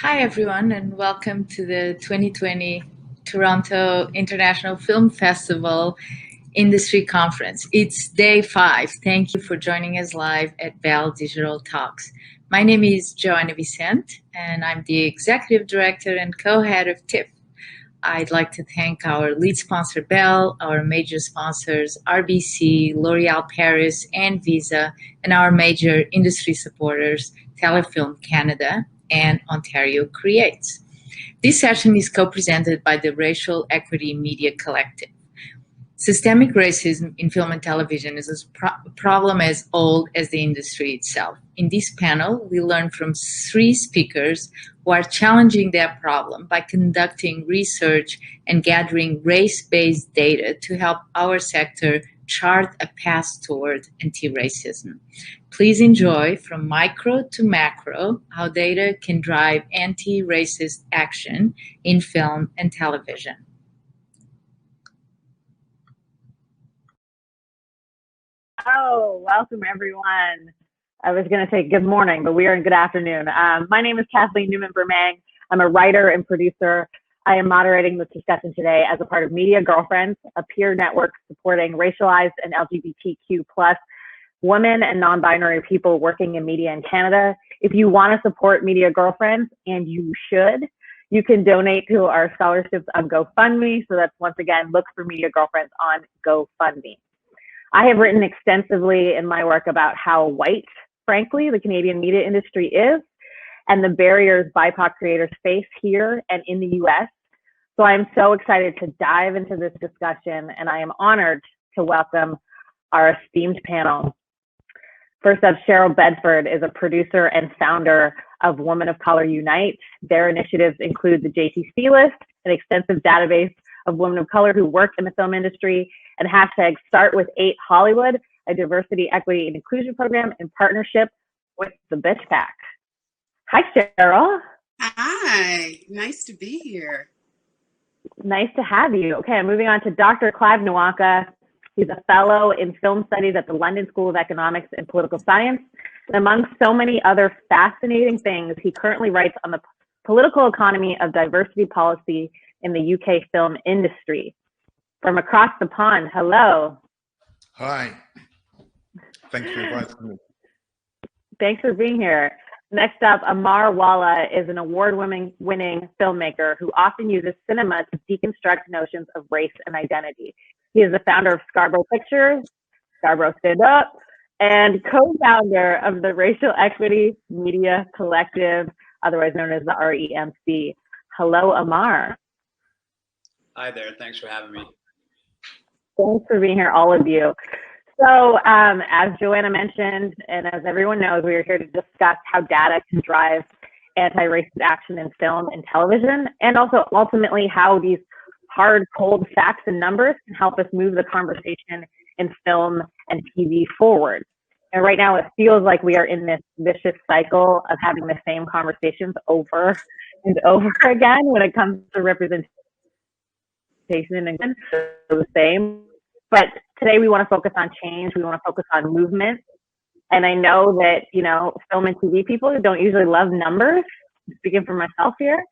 Hi, everyone, and welcome to the 2020 Toronto International Film Festival Industry Conference. It's day 5. Thank you for joining us live at Bell Digital Talks. My name is Joanna Vicente, and I'm the Executive Director and co-head of TIFF. I'd like to thank our lead sponsor, Bell, our major sponsors, RBC, L'Oréal Paris, and Visa, and our major industry supporters, Telefilm Canada and Ontario Creates. This session is co-presented by the Racial Equity Media Collective. Systemic racism in film and television is a problem as old as the industry itself. In this panel, we learn from 3 speakers who are challenging that problem by conducting research and gathering race-based data to help our sector chart a path toward anti-racism. Please enjoy from micro to macro how data can drive anti-racist action in film and television. Oh, welcome everyone. I was going to say good morning, but we are in good afternoon. My name is Kathleen Newman-Bremang. I'm a writer and producer. I am moderating this discussion today as a part of Media Girlfriends, a peer network supporting racialized and LGBTQ+ women and non-binary people working in media in Canada. If you want to support Media Girlfriends, and you should, you can donate to our scholarships on GoFundMe. So that's, once again, look for Media Girlfriends on GoFundMe. I have written extensively in my work about how white, frankly, the Canadian media industry is, and the barriers BIPOC creators face here and in the US. So I'm so excited to dive into this discussion, and I am honored to welcome our esteemed panel. First up, Cheryl Bedford is a producer and founder of Women of Color Unite. Their initiatives include the JTC list, an extensive database of women of color who work in the film industry, and hashtag #StartWith8 Hollywood, a diversity, equity, and inclusion program in partnership with the Bitch Pack. Hi, Cheryl. Hi, nice to be here. Nice to have you. Okay, moving on to Dr. Clive Nawaka. He's a fellow in film studies at the London School of Economics and Political Science. And among so many other fascinating things, he currently writes on the political economy of diversity policy in the UK film industry. From across the pond, hello. Hi. Thanks for inviting me. Thanks for being here. Next up, Amar Wala is an award-winning filmmaker who often uses cinema to deconstruct notions of race and identity. He is the founder of Scarborough Pictures, Scarborough Stand Up, and co-founder of the Racial Equity Media Collective, otherwise known as the REMC. Hello, Amar. Hi there. Thanks for having me. Thanks for being here, all of you. So as Joanna mentioned, and as everyone knows, we are here to discuss how data can drive anti-racist action in film and television, and also ultimately how these hard, cold facts and numbers can help us move the conversation in film and TV forward. And right now it feels like we are in this vicious cycle of having the same conversations over and over again when it comes to representation and the same. But today we want to focus on change. We want to focus on movement. And I know that, you know, film and TV people don't usually love numbers. Speaking for myself here,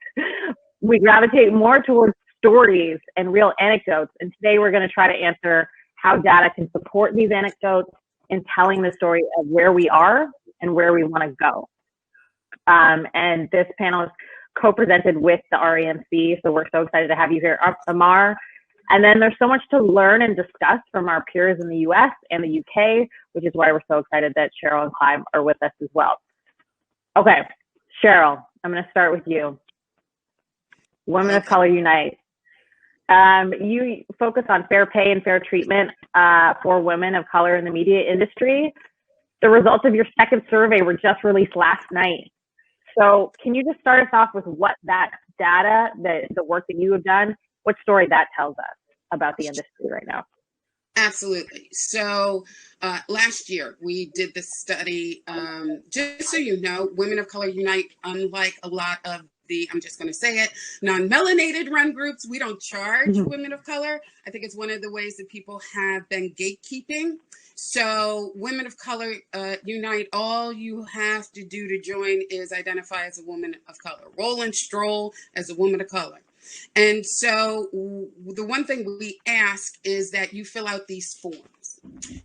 we gravitate more towards stories and real anecdotes. And today we're going to try to answer how data can support these anecdotes in telling the story of where we are and where we want to go. And this panel is co-presented with the REMC, so we're so excited to have you here, Amar. And then there's so much to learn and discuss from our peers in the US and the UK, which is why we're so excited that Cheryl and Clive are with us as well. Okay, Cheryl, I'm going to start with you. Women of Color Unite. You focus on fair pay and fair treatment for women of color in the media industry. The results of your second survey were just released last night. So can you just start us off with what that data, the work that you have done, what story that tells us about the industry right now? Absolutely. So last year we did this study. Just so you know, Women of Color Unite, unlike a lot of the, I'm just going to say it, non-melanated run groups. We don't charge women of color. I think it's one of the ways that people have been gatekeeping. So Women of Color Unite, all you have to do to join is identify as a woman of color. Roll and stroll as a woman of color. And so the one thing we ask is that you fill out these forms.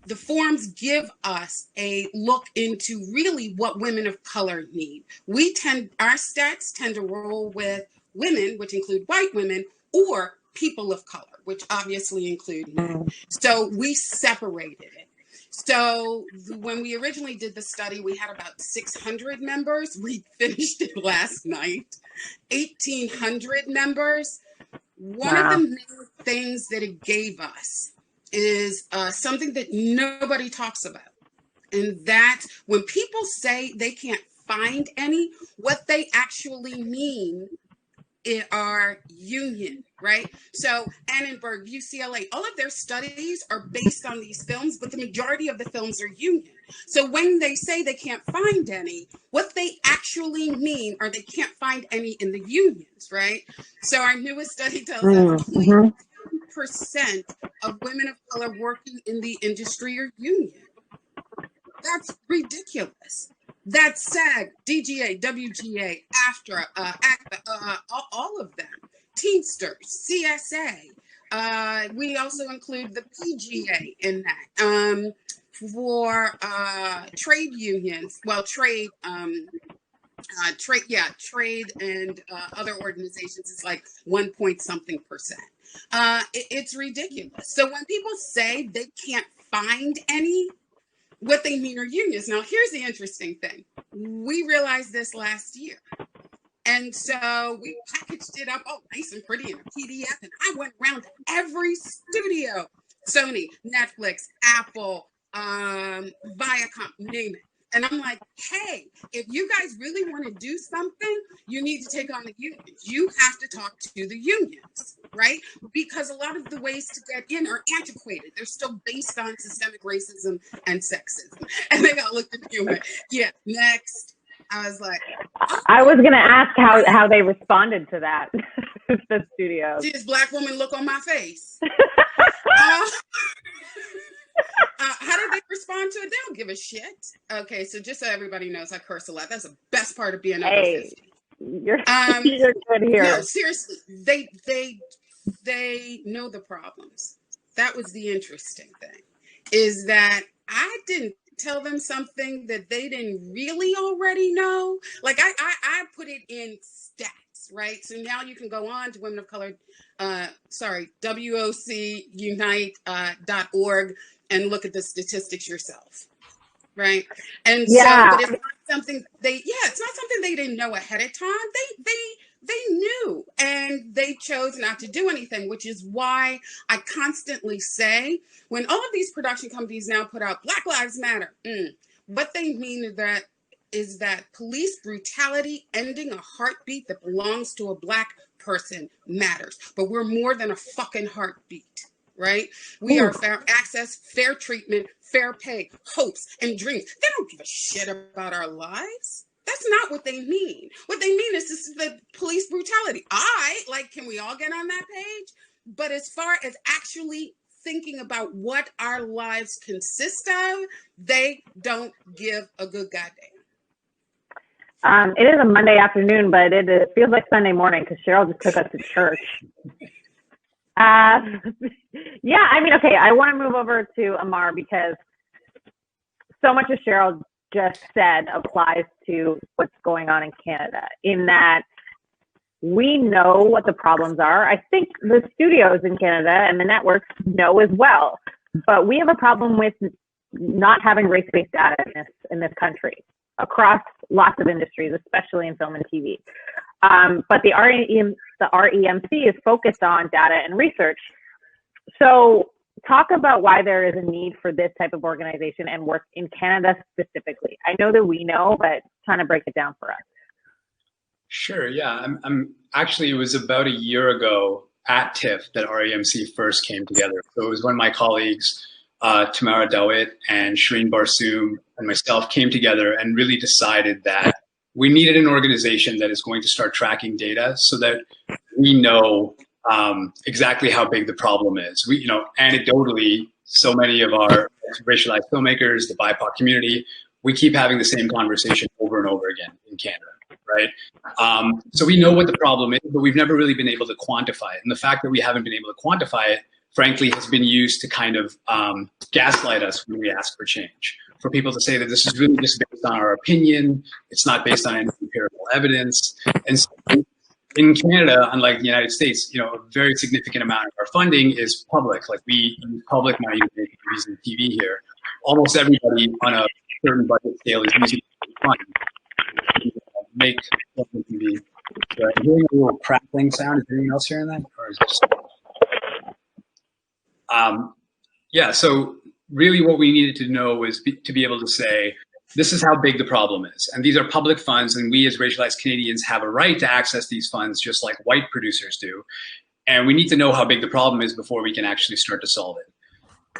The forms give us a look into really what women of color need. Our stats tend to roll with women, which include white women, or people of color, which obviously include men. So we separated it. So when we originally did the study, we had about 600 members. We finished it last night, 1,800 members. One of the main things that it gave us is something that nobody talks about. And that when people say they can't find any, what they actually mean are union, right? So Annenberg, UCLA, all of their studies are based on these films, but the majority of the films are union. So when they say they can't find any, what they actually mean are they can't find any in the unions, right? So our newest study tells us only 10% of women of color working in the industry are union. That's ridiculous. That's SAG, DGA, WGA, AFTRA, ACTA, all of them. Teamsters, CSA. We also include the PGA in that. For trade unions, well, trade and other organizations is like 1 point something percent. It's ridiculous. So when people say they can't find any, what they mean are unions. Now, here's the interesting thing. We realized this last year. And so we packaged it up, oh, nice and pretty in a PDF. And I went around to every studio, Sony, Netflix, Apple, Viacom, name it. And I'm like, hey, if you guys really want to do something, you need to take on the unions. You have to talk to the unions, right? Because a lot of the ways to get in are antiquated. They're still based on systemic racism and sexism. And they got looked at me and went, yeah, next. I was like, oh. I was going to ask how they responded to that, the studios. See this black woman look on my face. How did they respond to it? They don't give a shit. Okay, so just so everybody knows, I curse a lot. That's the best part of being over 50. You're good here. No, seriously, they know the problems. That was the interesting thing, is that I didn't tell them something that they didn't really already know. Like I put it in stats, right? So now you can go on to Women of Color, WOCUnite.org and look at the statistics yourself, right? And so, but it's not something it's not something they didn't know ahead of time. They knew, and they chose not to do anything, which is why I constantly say, when all of these production companies now put out Black Lives Matter, what they mean is that police brutality ending a heartbeat that belongs to a Black person matters. But we're more than a fucking heartbeat, right? We are fair access, fair treatment, fair pay, hopes, and dreams. They don't give a shit about our lives. That's not what they mean. What they mean is this is the police brutality. Can we all get on that page? But as far as actually thinking about what our lives consist of, they don't give a good goddamn. It is a Monday afternoon, but it feels like Sunday morning because Cheryl just took us to church. I want to move over to Amar because so much of Cheryl just said applies to what's going on in Canada, in that we know what the problems are. I think the studios in Canada and the networks know as well, but we have a problem with not having race-based data in this country across lots of industries, especially in film and TV. But the REMC is focused on data and research. So talk about why there is a need for this type of organization and work in Canada specifically. I know that we know, but trying to break it down for us. Sure, yeah. I'm actually, it was about a year ago at TIFF that REMC first came together. So it was when my colleagues, Tamara Dawit and Shireen Barsoom and myself came together and really decided that we needed an organization that is going to start tracking data so that we know exactly how big the problem is. We, anecdotally, so many of our racialized filmmakers, the BIPOC community, we keep having the same conversation over and over again in Canada, right? So we know what the problem is, but we've never really been able to quantify it. And the fact that we haven't been able to quantify it, frankly, has been used to kind of gaslight us when we ask for change. For people to say that this is really just based on our opinion, it's not based on any empirical evidence. And so in Canada, unlike the United States, a very significant amount of our funding is public. Like we use public money to make movies and TV here. Almost everybody on a certain budget scale is using funds to make something TV. So I'm hearing a little crackling sound. Is anyone else hearing that? Or is it just... yeah, so really what we needed to know was to be able to say, this is how big the problem is. And these are public funds, and we as racialized Canadians have a right to access these funds just like white producers do. And we need to know how big the problem is before we can actually start to solve it.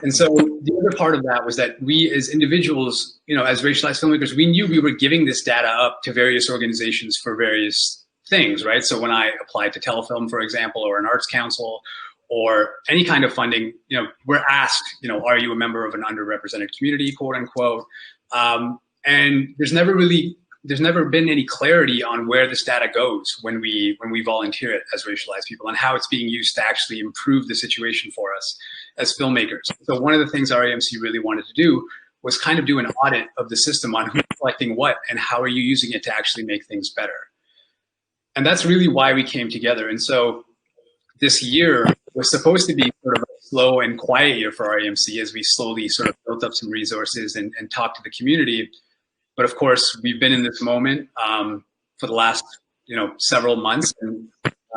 And so the other part of that was that we as individuals, as racialized filmmakers, we knew we were giving this data up to various organizations for various things, right? So when I applied to Telefilm, for example, or an arts council, or any kind of funding, we're asked, are you a member of an underrepresented community, quote unquote? And there's never been any clarity on where this data goes when we volunteer it as racialized people, and how it's being used to actually improve the situation for us as filmmakers. So one of the things REMC really wanted to do was kind of do an audit of the system on who's collecting what and how are you using it to actually make things better. And that's really why we came together. And so this year was supposed to be sort of a slow and quiet year for REMC as we slowly sort of built up some resources and talked to the community. But of course, we've been in this moment for the last several months, and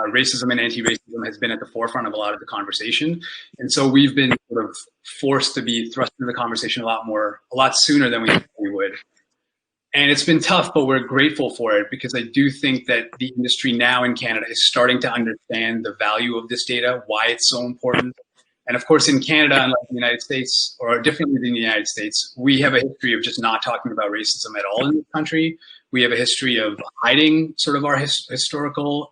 racism and anti-racism has been at the forefront of a lot of the conversation. And so we've been sort of forced to be thrust into the conversation a lot sooner than we thought we would. And it's been tough, but we're grateful for it, because I do think that the industry now in Canada is starting to understand the value of this data, why it's so important. And of course, in Canada, unlike the United States, or differently than the United States, we have a history of just not talking about racism at all in this country. We have a history of hiding sort of our historical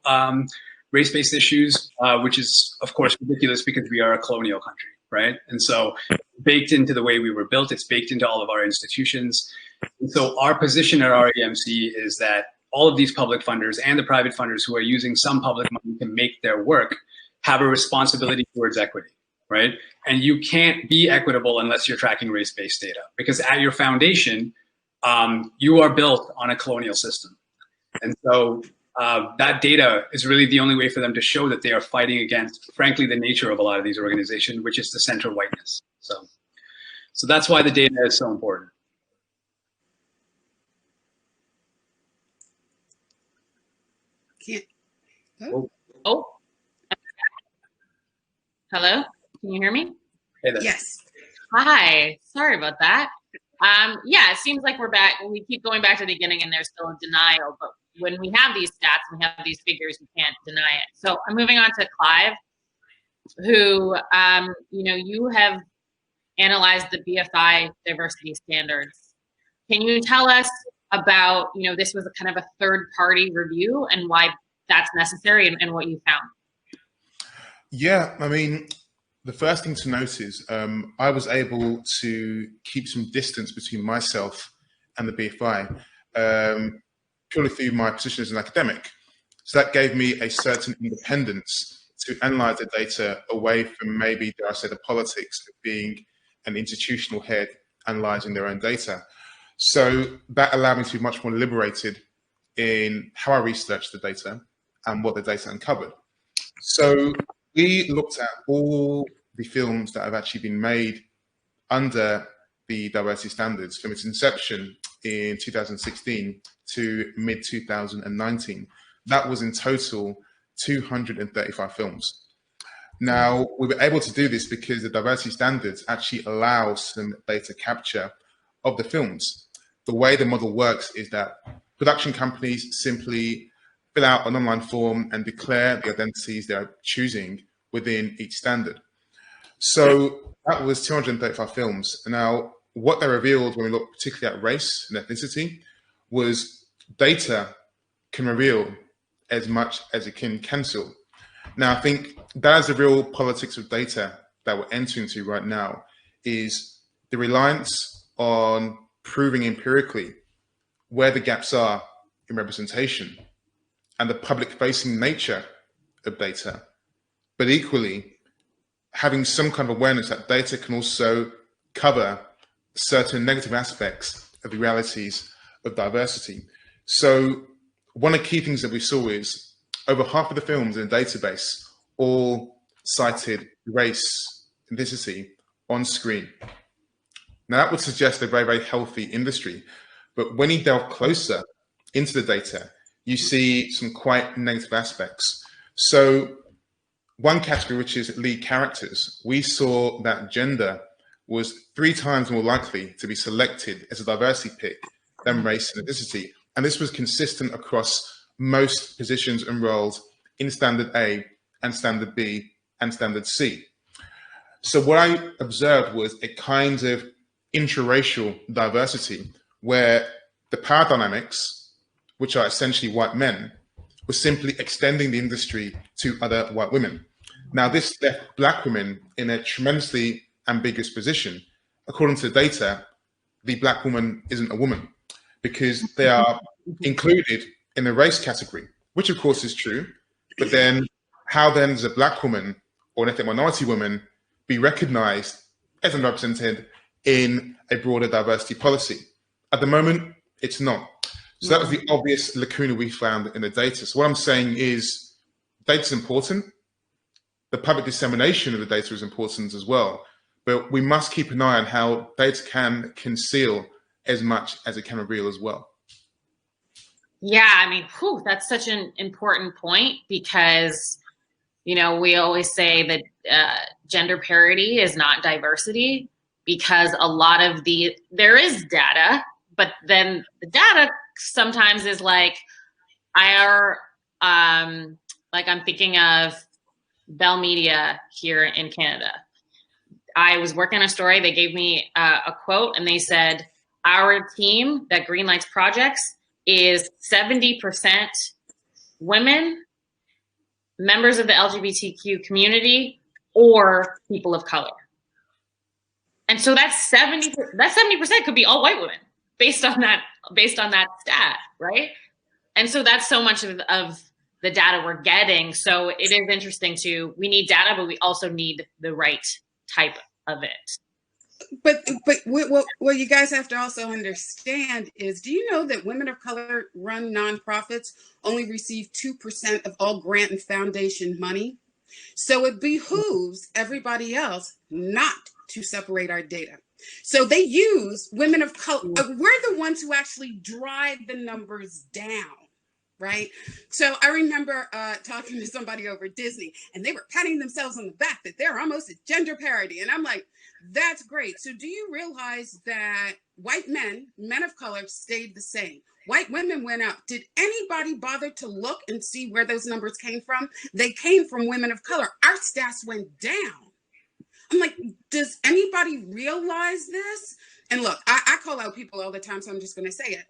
race-based issues, which is, of course, ridiculous because we are a colonial country, right? And so baked into the way we were built, it's baked into all of our institutions. And so our position at REMC is that all of these public funders and the private funders who are using some public money to make their work have a responsibility towards equity, right? And you can't be equitable unless you're tracking race-based data, because at your foundation, you are built on a colonial system. And so that data is really the only way for them to show that they are fighting against, frankly, the nature of a lot of these organizations, which is to center whiteness. So that's why the data is so important. Oh. Hello? Can you hear me? Hey there. Yes. Hi. Sorry about that. Yeah, it seems like we're back. We keep going back to the beginning and there's still a denial, but when we have these stats and we have these figures, we can't deny it. So I'm moving on to Clive, who, you have analyzed the BFI diversity standards. Can you tell us about, this was a kind of a third-party review and why that's necessary and what you found? Yeah, I mean, the first thing to note is I was able to keep some distance between myself and the BFI purely through my position as an academic. So that gave me a certain independence to analyze the data away from maybe, dare I say, the politics of being an institutional head analyzing their own data. So that allowed me to be much more liberated in how I researched the data and what the data uncovered. So we looked at all the films that have actually been made under the diversity standards from its inception in 2016 to mid-2019. That was in total 235 films. Now, we were able to do this because the diversity standards actually allow some data capture of the films. The way the model works is that production companies simply fill out an online form and declare the identities they are choosing within each standard. So that was 235 films. Now, what they revealed when we looked particularly at race and ethnicity was data can reveal as much as it can cancel. Now, I think that is the real politics of data that we're entering into right now, is the reliance on proving empirically where the gaps are in representation and the public-facing nature of data, but equally having some kind of awareness that data can also cover certain negative aspects of the realities of diversity. So one of the key things that we saw is over half of the films in the database all cited race, ethnicity on screen. Now that would suggest a very, very healthy industry, but when you delve closer into the data, you see some quite negative aspects. So one category, which is lead characters, we saw that gender was 3 times more likely to be selected as a diversity pick than race and ethnicity. And this was consistent across most positions and roles in Standard A and Standard B and Standard C. So what I observed was a kind of intraracial diversity where the power dynamics, which are essentially white men, were simply extending the industry to other white women. Now, this left Black women in a tremendously ambiguous position. According to the data, the Black woman isn't a woman because they are included in the race category, which of course is true. But then how then does a Black woman or an ethnic minority woman be recognized as unrepresented in a broader diversity policy? At the moment, it's not. So that was the obvious lacuna we found in the data. So what I'm saying is data is important. The public dissemination of the data is important as well. But we must keep an eye on how data can conceal as much as it can reveal as well. Yeah, I mean, that's such an important point because, you know, we always say that gender parity is not diversity because a lot of there is data, but then the data sometimes is like, I'm thinking of Bell Media here in Canada. I was working on a story. They gave me a quote and they said, our team that greenlights projects is 70% women, members of the LGBTQ community, or people of color. And so that's 70% could be all white women based on that stat, right? And so that's so much of the data we're getting. So it is interesting we need data, but we also need the right type of it. But what you guys have to also understand is, do you know that women of color run nonprofits only receive 2% of all grant and foundation money? So it behooves everybody else not to separate our data. So they use women of color. We're the ones who actually drive the numbers down. Right. So I remember talking to somebody over Disney and they were patting themselves on the back that they're almost at gender parity. And I'm like, that's great. So do you realize that white men of color stayed the same? White women went up. Did anybody bother to look and see where those numbers came from? They came from women of color. Our stats went down. I'm like, does anybody realize this? And look, I call out people all the time, so I'm just going to say it.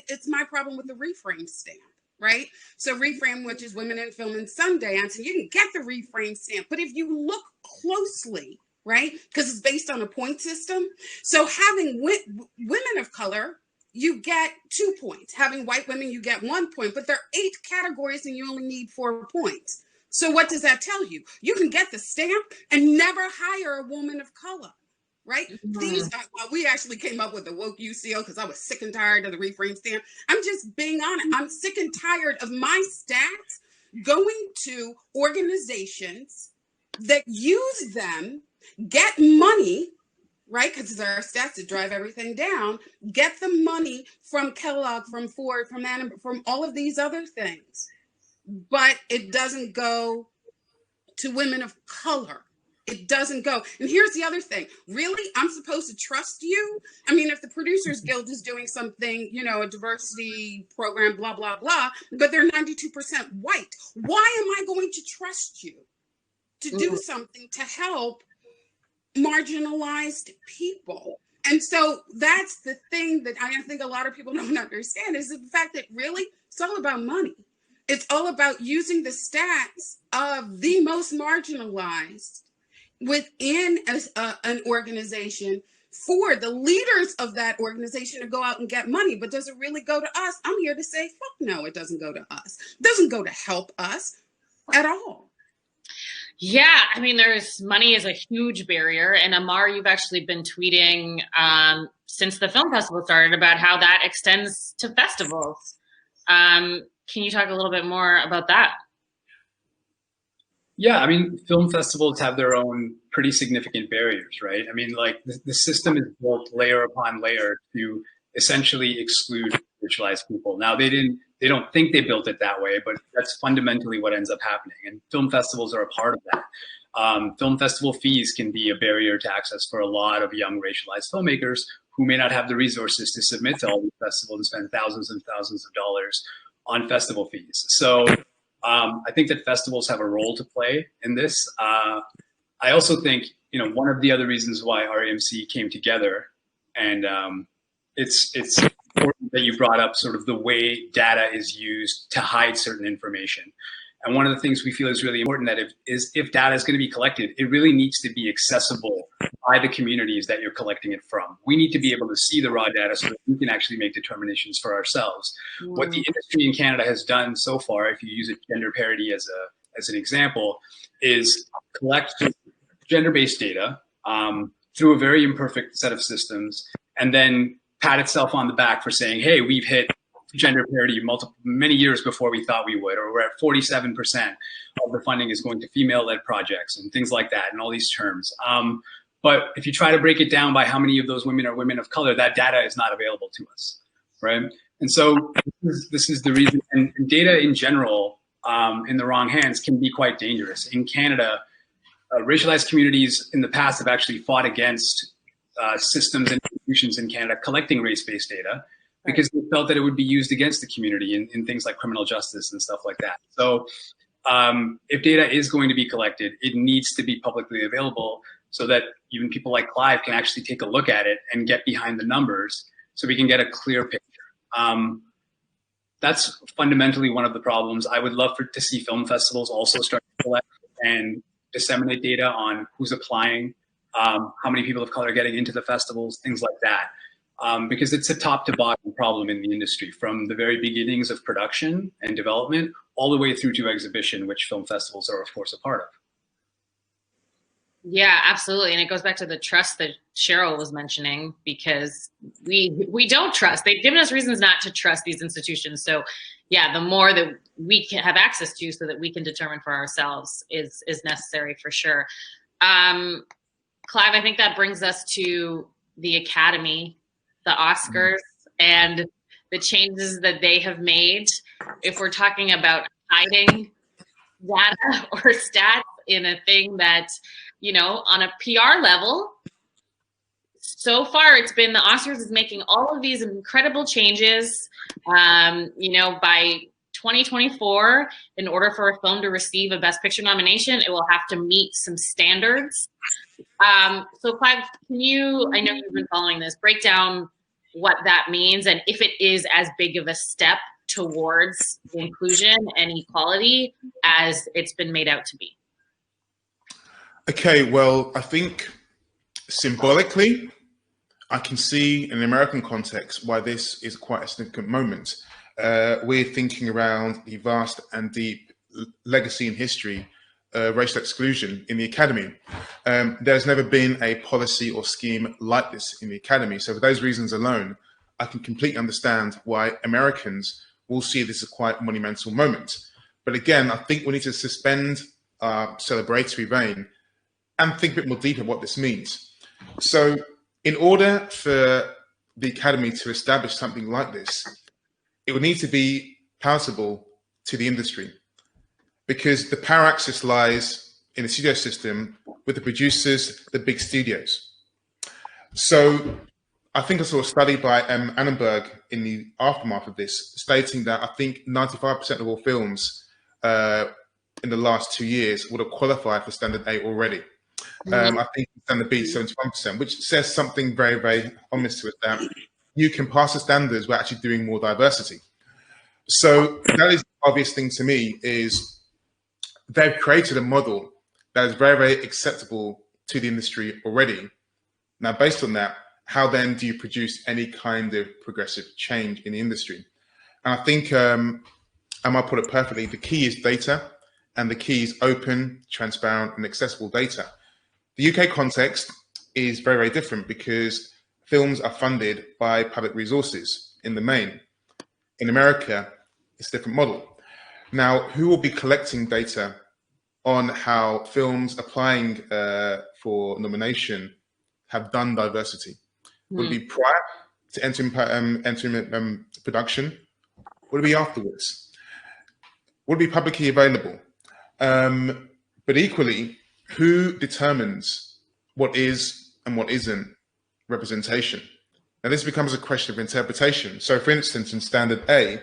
It's my problem with the reframe stamp. Right? So Reframe, which is Women in Film and Sundance, and you can get the Reframe stamp. But if you look closely, right, because it's based on a point system. So having women of color, you get 2 points. Having white women, you get 1 point. But there are 8 categories and you only need 4 points. So what does that tell you? You can get the stamp and never hire a woman of color. Right? Mm-hmm. We actually came up with the woke UCO because I was sick and tired of the reframe stamp. I'm just being honest. I'm sick and tired of my stats going to organizations that use them, get money, right? Because it's our stats that drive everything down, get the money from Kellogg, from Ford, from Anna, from all of these other things. But it doesn't go to women of color. It doesn't go. And here's the other thing. Really? I'm supposed to trust you? I mean, if the Producers Guild is doing something, you know, a diversity program, blah, blah, blah, but they're 92% white, why am I going to trust you to do something to help marginalized people? And so that's the thing that I think a lot of people don't understand is the fact that really it's all about money. It's all about using the stats of the most marginalized within an organization for the leaders of that organization to go out and get money. But does it really go to us? I'm here to say, fuck no, it doesn't go to us. It doesn't go to help us at all. Yeah, I mean, money is a huge barrier. And Amar, you've actually been tweeting since the film festival started about how that extends to festivals. Can you talk a little bit more about that? Yeah, I mean, film festivals have their own pretty significant barriers, right? I mean, like the system is built layer upon layer to essentially exclude racialized people. Now, they don't think they built it that way, but that's fundamentally what ends up happening. And film festivals are a part of that. Film festival fees can be a barrier to access for a lot of young racialized filmmakers who may not have the resources to submit to all these festivals and spend thousands and thousands of dollars on festival fees. So I think that festivals have a role to play in this. I also think, one of the other reasons why REMC came together, and it's important that you brought up sort of the way data is used to hide certain information. And one of the things we feel is really important that if data is going to be collected, it really needs to be accessible by the communities that you're collecting it from. We need to be able to see the raw data so that we can actually make determinations for ourselves. Mm-hmm. What the industry in Canada has done so far, if you use gender parity as an example, is collect gender-based data through a very imperfect set of systems, and then pat itself on the back for saying, hey, we've hit gender parity many years before we thought we would, or we're at 47% of the funding is going to female-led projects and things like that, and all these terms. But if you try to break it down by how many of those women are women of color, that data is not available to us, right? And so this is the reason, and data in general in the wrong hands can be quite dangerous. In Canada, racialized communities in the past have actually fought against systems and institutions in Canada collecting race-based data, because they felt that it would be used against the community in things like criminal justice and stuff like that. So if data is going to be collected, it needs to be publicly available so that even people like Clive can actually take a look at it and get behind the numbers so we can get a clear picture. That's fundamentally one of the problems. I would love to see film festivals also start to collect and disseminate data on who's applying, how many people of color are getting into the festivals, things like that. Because it's a top to bottom problem in the industry, from the very beginnings of production and development all the way through to exhibition, which film festivals are, of course, a part of. Yeah, absolutely. And it goes back to the trust that Cheryl was mentioning, because we don't trust. They've given us reasons not to trust these institutions. So yeah, the more that we can have access to so that we can determine for ourselves is necessary for sure. Clive, I think that brings us to the Academy, the Oscars, and the changes that they have made. If we're talking about hiding data or stats in a thing that, on a PR level, so far it's been the Oscars is making all of these incredible changes. By 2024, in order for a film to receive a Best Picture nomination, it will have to meet some standards. So Clive, can you, I know you've been following this, break down what that means and if it is as big of a step towards inclusion and equality as it's been made out to be? Okay, well, I think symbolically, I can see in an American context why this is quite a significant moment. We're thinking around the vast and deep legacy and history racial exclusion in the Academy. There's never been a policy or scheme like this in the Academy. So for those reasons alone, I can completely understand why Americans will see this as quite a monumental moment. But again, I think we need to suspend our celebratory vein and think a bit more deeply what this means. So in order for the Academy to establish something like this, it would need to be palatable to the industry, because the power axis lies in the studio system with the producers, the big studios. So I think I saw a study by Annenberg in the aftermath of this, stating that I think 95% of all films in the last 2 years would have qualified for Standard A already. I think standard B 71%, which says something very, very honest to it, that you can pass the standards, we're actually doing more diversity. So that is the obvious thing to me, is they've created a model that is very, very acceptable to the industry already. Now, based on that, how then do you produce any kind of progressive change in the industry? And I think Amar put it perfectly. The key is data, and the key is open, transparent, and accessible data. The UK context is very, very different because films are funded by public resources in the main. In America, it's a different model. Now, who will be collecting data on how films applying for nomination have done diversity? Would it be prior to entering production? Would it be afterwards? Would it be publicly available? But equally, who determines what is and what isn't representation? Now, this becomes a question of interpretation. So, for instance, in Standard A,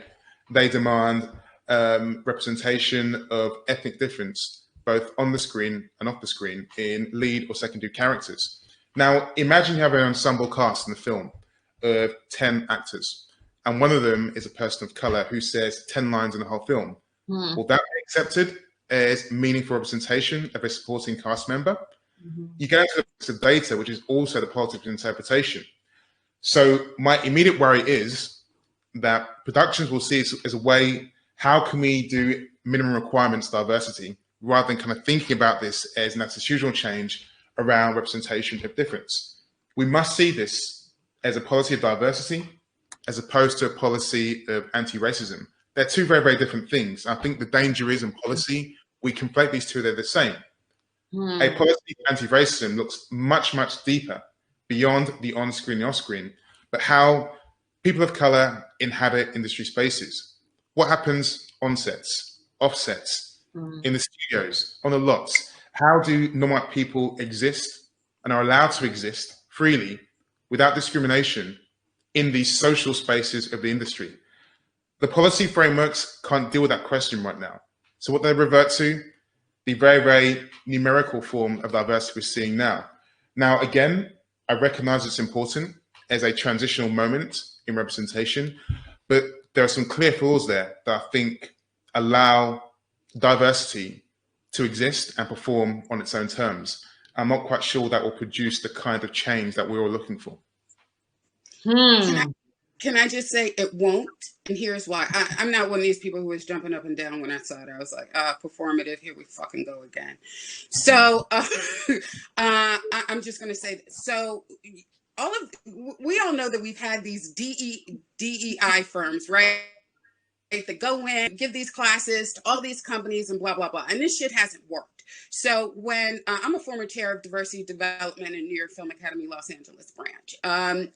they demand representation of ethnic difference, both on the screen and off the screen, in lead or secondary characters. Now, imagine you have an ensemble cast in the film of 10 actors, and one of them is a person of color who says 10 lines in the whole film. Will that be accepted as meaningful representation of a supporting cast member? You get into the data, which is also the politics of interpretation. So my immediate worry is that productions will see it as a way, how can we do minimum requirements diversity, rather than kind of thinking about this as an attitudinal change around representation of difference. We must see this as a policy of diversity, as opposed to a policy of anti-racism. They're two very, very different things. I think the danger is in policy, we conflate these two, they're the same. A policy of anti-racism looks much, much deeper beyond the on-screen and off-screen, but how people of color inhabit industry spaces. What happens on sets, off sets, in the studios, on the lots? How do non-white people exist and are allowed to exist freely without discrimination in these social spaces of the industry? The policy frameworks can't deal with that question right now. So what they revert to, the very, very numerical form of diversity we're seeing now. Now, again, I recognize it's important as a transitional moment in representation, but there are some clear flaws there that I think allow diversity to exist and perform on its own terms. I'm not quite sure that will produce the kind of change that we're all looking for. Can I just say it won't? And here's why. I'm not one of these people who was jumping up and down when I saw it. I was like, performative, here we fucking go again. So I'm just going to say this. So we all know that we've had these DEI firms, right? That go in, give these classes to all these companies and blah, blah, blah. And this shit hasn't worked. So when I'm a former chair of diversity development in New York Film Academy, Los Angeles branch.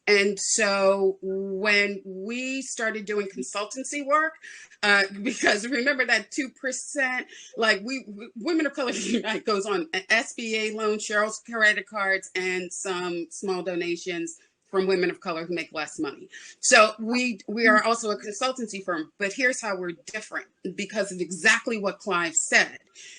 And so when we started doing consultancy work, because remember that 2%, like Women of Color Unite goes on an SBA loan, Cheryl's credit cards, and some small donations from women of color who make less money. So we are also a consultancy firm, but here's how we're different because of exactly what Clive said.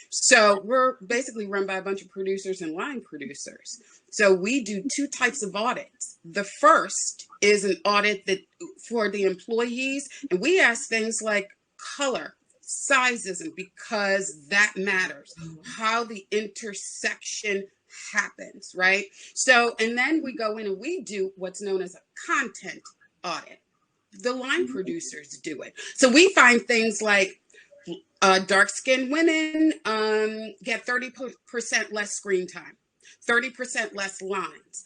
So we're basically run by a bunch of producers and line producers. So we do two types of audits. The first is an audit that for the employees, and we ask things like color, sizes, and because that matters, how the intersection happens, right? So, and then we go in and we do what's known as a content audit. The line producers do it. So we find things like dark-skinned women get 30% less screen time, 30% less lines.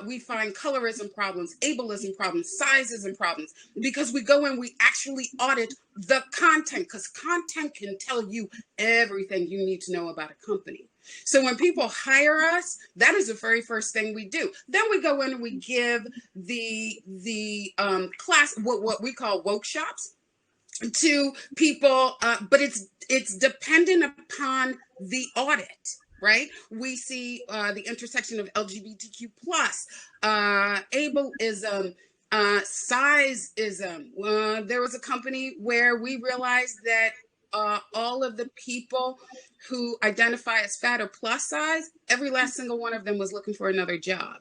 We find colorism problems, ableism problems, sizism problems, because we go in, we actually audit the content, because content can tell you everything you need to know about a company. So when people hire us, that is the very first thing we do. Then we go in and we give the class, what we call workshops to people, but it's dependent upon the audit. Right? We see the intersection of LGBTQ plus, ableism, sizeism. There was a company where we realized that all of the people who identify as fat or plus size, every last single one of them was looking for another job.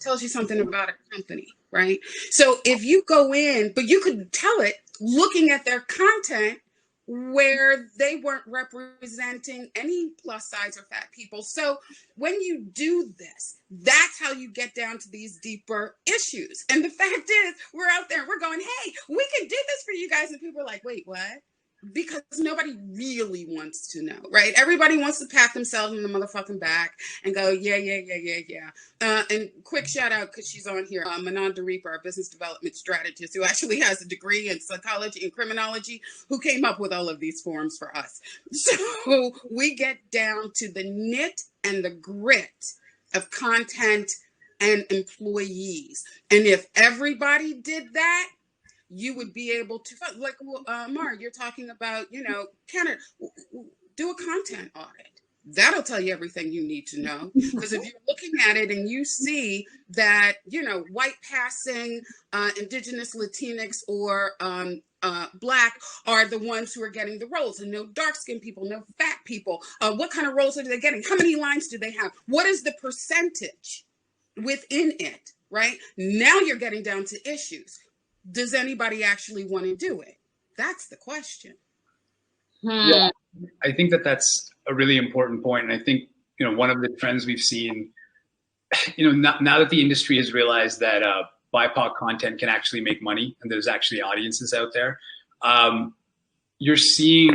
Tells you something about a company, right? So if you go in, but you could tell it looking at their content where they weren't representing any plus size or fat people. So when you do this, that's how you get down to these deeper issues. And the fact is, we're out there and we're going, hey, we can do this for you guys. And people are like, wait, what? Because nobody really wants to know, right? Everybody wants to pat themselves in the motherfucking back and go, yeah. And quick shout out, because she's on here, Manon DeReaper, our business development strategist, who actually has a degree in psychology and criminology, who came up with all of these forms for us. So we get down to the nit and the grit of content and employees. And if everybody did that, you would be able to, like, Amar, you're talking about, Canada, do a content audit. That'll tell you everything you need to know. Because if you're looking at it and you see that, white passing, indigenous, Latinx, or Black are the ones who are getting the roles, and no dark-skinned people, no fat people, what kind of roles are they getting? How many lines do they have? What is the percentage within it, right? Now you're getting down to issues. Does anybody actually want to do it? That's the question. Yeah, I think that's a really important point. And I think, one of the trends we've seen, now that the industry has realized that BIPOC content can actually make money and there's actually audiences out there, you're seeing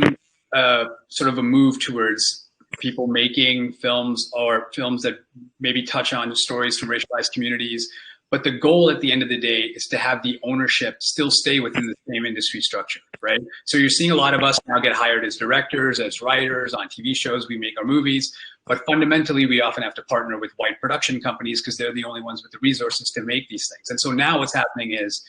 sort of a move towards people making films or films that maybe touch on stories from racialized communities. But the goal at the end of the day is to have the ownership still stay within the same industry structure, right? So you're seeing a lot of us now get hired as directors, as writers on TV shows. We make our movies, but fundamentally we often have to partner with white production companies because they're the only ones with the resources to make these things. And so now what's happening is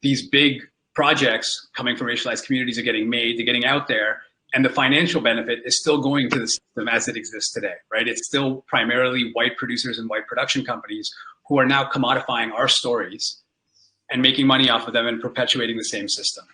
these big projects coming from racialized communities are getting made, they're getting out there, and the financial benefit is still going to the system as it exists today, right? It's still primarily white producers and white production companies who are now commodifying our stories and making money off of them and perpetuating the same system.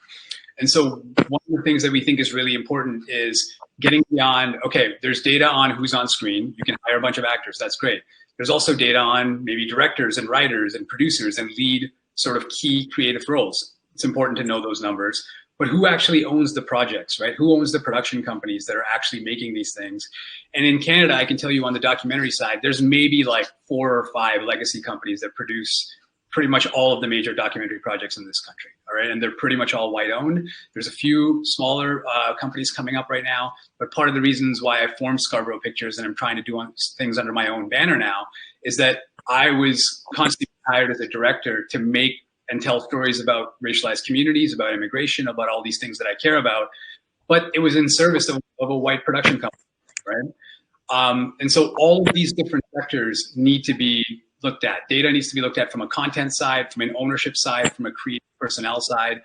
And so one of the things that we think is really important is getting beyond, okay, there's data on who's on screen. You can hire a bunch of actors, that's great. There's also data on maybe directors and writers and producers and lead sort of key creative roles. It's important to know those numbers. But who actually owns the projects, right? Who owns the production companies that are actually making these things? And in Canada, I can tell you on the documentary side, there's maybe like 4 or 5 legacy companies that produce pretty much all of the major documentary projects in this country, all right? And they're pretty much all white owned. There's a few smaller companies coming up right now, but part of the reasons why I formed Scarborough Pictures and I'm trying to do things under my own banner now is that I was constantly hired as a director to make and tell stories about racialized communities, about immigration, about all these things that I care about. But it was in service of a white production company, right? And so all of these different sectors need to be looked at. Data needs to be looked at from a content side, from an ownership side, from a creative personnel side.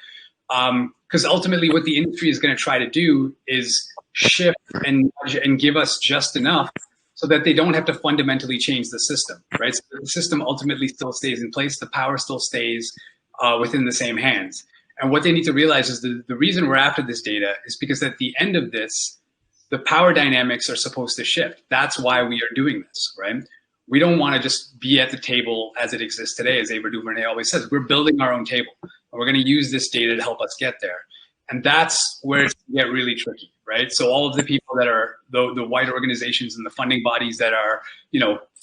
Because ultimately what the industry is going to try to do is shift and give us just enough so that they don't have to fundamentally change the system, right? So the system ultimately still stays in place, the power still stays within the same hands. And what they need to realize is the reason we're after this data is because at the end of this, the power dynamics are supposed to shift. That's why we are doing this, right? We don't want to just be at the table as it exists today, as Ava DuVernay always says. We're building our own table, and we're going to use this data to help us get there. And that's where it's going to get really tricky, right? So all of the people that are the white organizations and the funding bodies that are,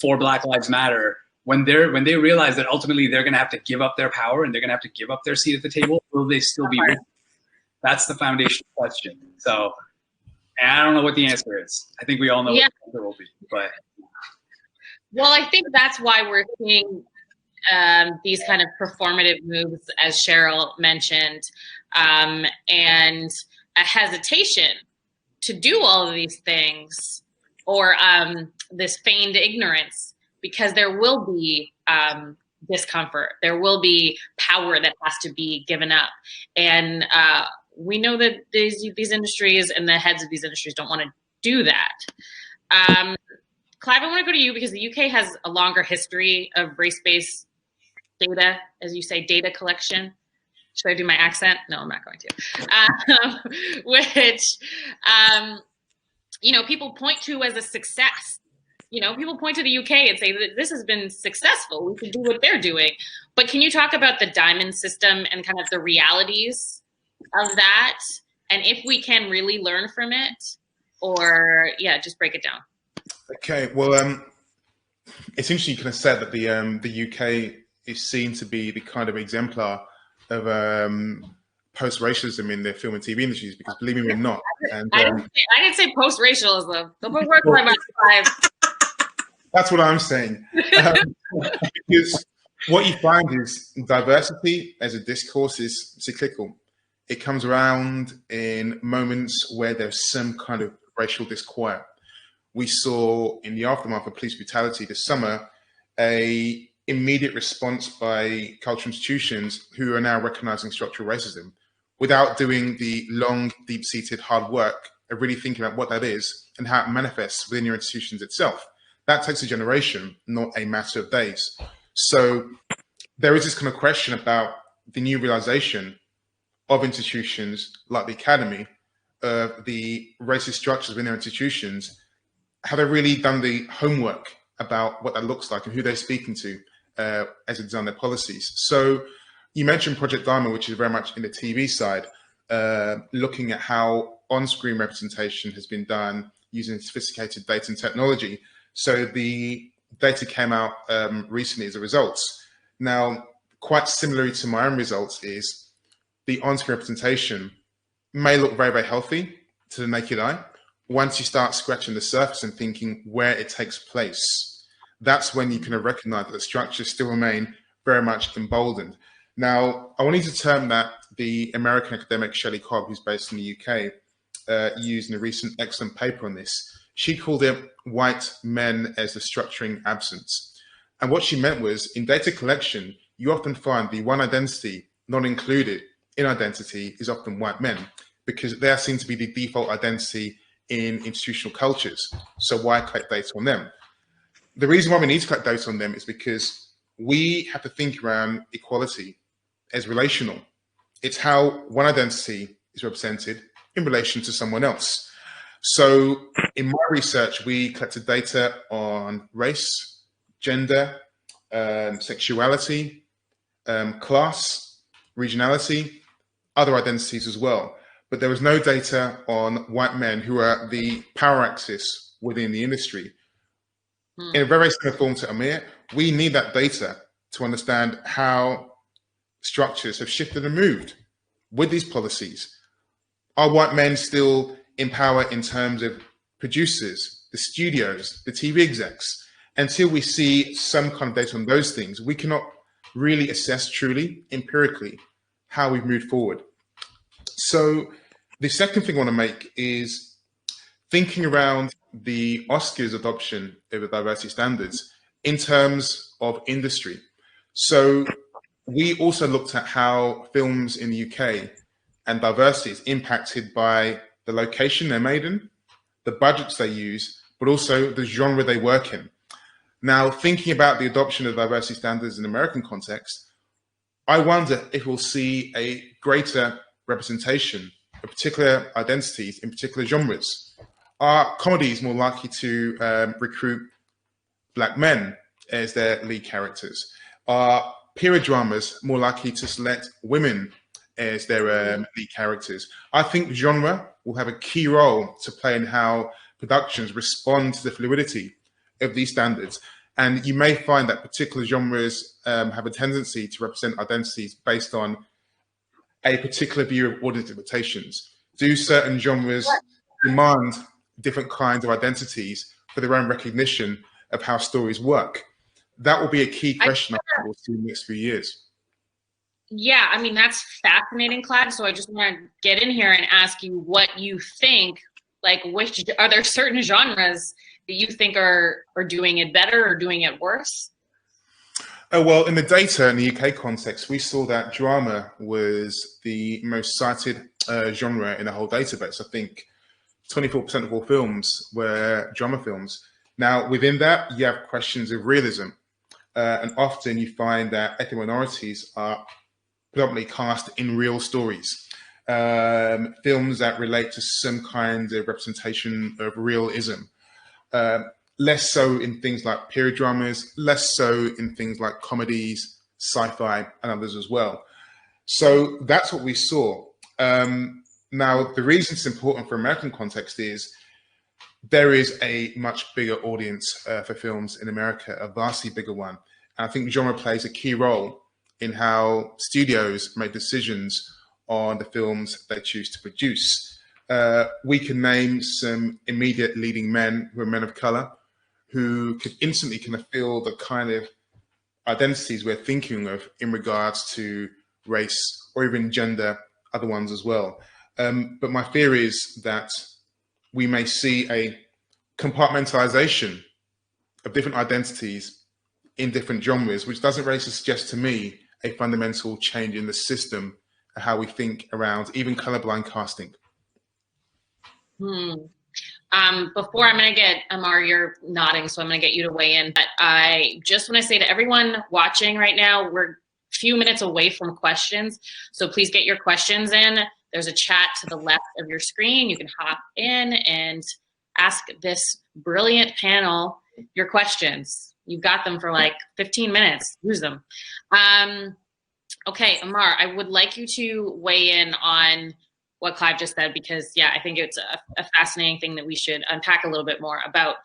for Black Lives Matter, when they realize that ultimately they're going to have to give up their power and they're going to have to give up their seat at the table, will they still be with? That's the foundational question. So, and I don't know what the answer is. I think we all know what the answer will be, but. Well, I think that's why we're seeing these kind of performative moves, as Cheryl mentioned, and a hesitation to do all of these things, or this feigned ignorance, because there will be discomfort. There will be power that has to be given up. And we know that these industries and the heads of these industries don't want to do that. Clive, I want to go to you because the UK has a longer history of race-based data, as you say, data collection. should I do my accent? No, I'm not going to. Which, you know, people point to as a success. You know, people point to the UK and say that this has been successful. We can do what they're doing. But can you talk about the diamond system and kind of the realities of that? And if we can really learn from it, or yeah, just break it down. Okay, well, it's interesting you kind of said that the UK is seen to be the kind of exemplar of post-racialism in the film and TV industries, because believe me, we're not. And, I didn't say post-racialism. The word Clive. That's what I'm saying. Because what you find is diversity as a discourse is cyclical. It comes around in moments where there's some kind of racial disquiet. We saw in the aftermath of police brutality this summer a immediate response by cultural institutions who are now recognizing structural racism without doing the long, deep-seated hard work of really thinking about what that is and how it manifests within your institutions itself. That takes a generation, not a matter of days. So there is this kind of question about the new realization of institutions like the academy, the racist structures within their institutions. Have they really done the homework about what that looks like and who they're speaking to as they design their policies? So you mentioned Project Diamond, which is very much in the TV side, looking at how on-screen representation has been done using sophisticated data and technology. So the data came out recently as a result. Now, quite similarly to my own results is the on-screen representation may look very, very healthy to the naked eye. Once you start scratching the surface and thinking where it takes place, that's when you kind of recognize that the structures still remain very much emboldened. Now, I wanted to term that the American academic Shelley Cobb, who's based in the UK, used in a recent excellent paper on this. She called it white men as the structuring absence. And what she meant was, in data collection, you often find the one identity not included in identity is often white men, because they are seen to be the default identity in institutional cultures. So why collect data on them? The reason why we need to collect data on them is because we have to think around equality as relational. It's how one identity is represented in relation to someone else. So in my research, we collected data on race, gender, sexuality, class, regionality, other identities as well. But there was no data on white men who are the power axis within the industry. In a very similar form to Amir, we need that data to understand how structures have shifted and moved with these policies. Are white men still in power in terms of producers, the studios, the TV execs? Until we see some kind of data on those things, we cannot really assess truly, empirically, how we've moved forward. So the second thing I want to make is thinking around the Oscars adoption of the diversity standards in terms of industry. So we also looked at how films in the UK and diversity is impacted by the location they're made in, the budgets they use, but also the genre they work in. Now, thinking about the adoption of diversity standards in the American context, I wonder if we'll see a greater representation of particular identities in particular genres. Are comedies more likely to recruit Black men as their lead characters? Are period dramas more likely to select women as their lead characters? I think genre will have a key role to play in how productions respond to the fluidity of these standards. And you may find that particular genres have a tendency to represent identities based on a particular view of audience expectations. Do certain genres demand different kinds of identities for their own recognition of how stories work? That will be a key question I think we'll see in the next few years. Yeah, I mean, that's fascinating, Clive. So I just want to get in here and ask you what you think, like, which are there certain genres that you think are doing it better or doing it worse? Oh, well, in the data in the UK context, we saw that drama was the most cited genre in the whole database. I think 24% of all films were drama films. Now, within that, you have questions of realism. And often you find that ethnic minorities are predominantly cast in real stories. Films that relate to some kind of representation of realism. Less so in things like period dramas, less so in things like comedies, sci-fi, and others as well. So that's what we saw. Now, the reason it's important for American context is there is a much bigger audience for films in America, a vastly bigger one. And I think genre plays a key role in how studios make decisions on the films they choose to produce. We can name some immediate leading men who are men of color, who could instantly kind of feel the kind of identities we're thinking of in regards to race or even gender, other ones as well. But my fear is that we may see a compartmentalization of different identities in different genres, which doesn't really suggest to me a fundamental change in the system and how we think around even colorblind casting. Before I'm going to get, Amar, you're nodding, so I'm going to get you to weigh in. But I just want to say to everyone watching right now, we're a few minutes away from questions. So please get your questions in. There's a chat to the left of your screen. You can hop in and ask this brilliant panel your questions. You've got them for like 15 minutes. Use them. Okay, Amar, I would like you to weigh in on what Clive just said, because yeah, I think it's a fascinating thing that we should unpack a little bit more about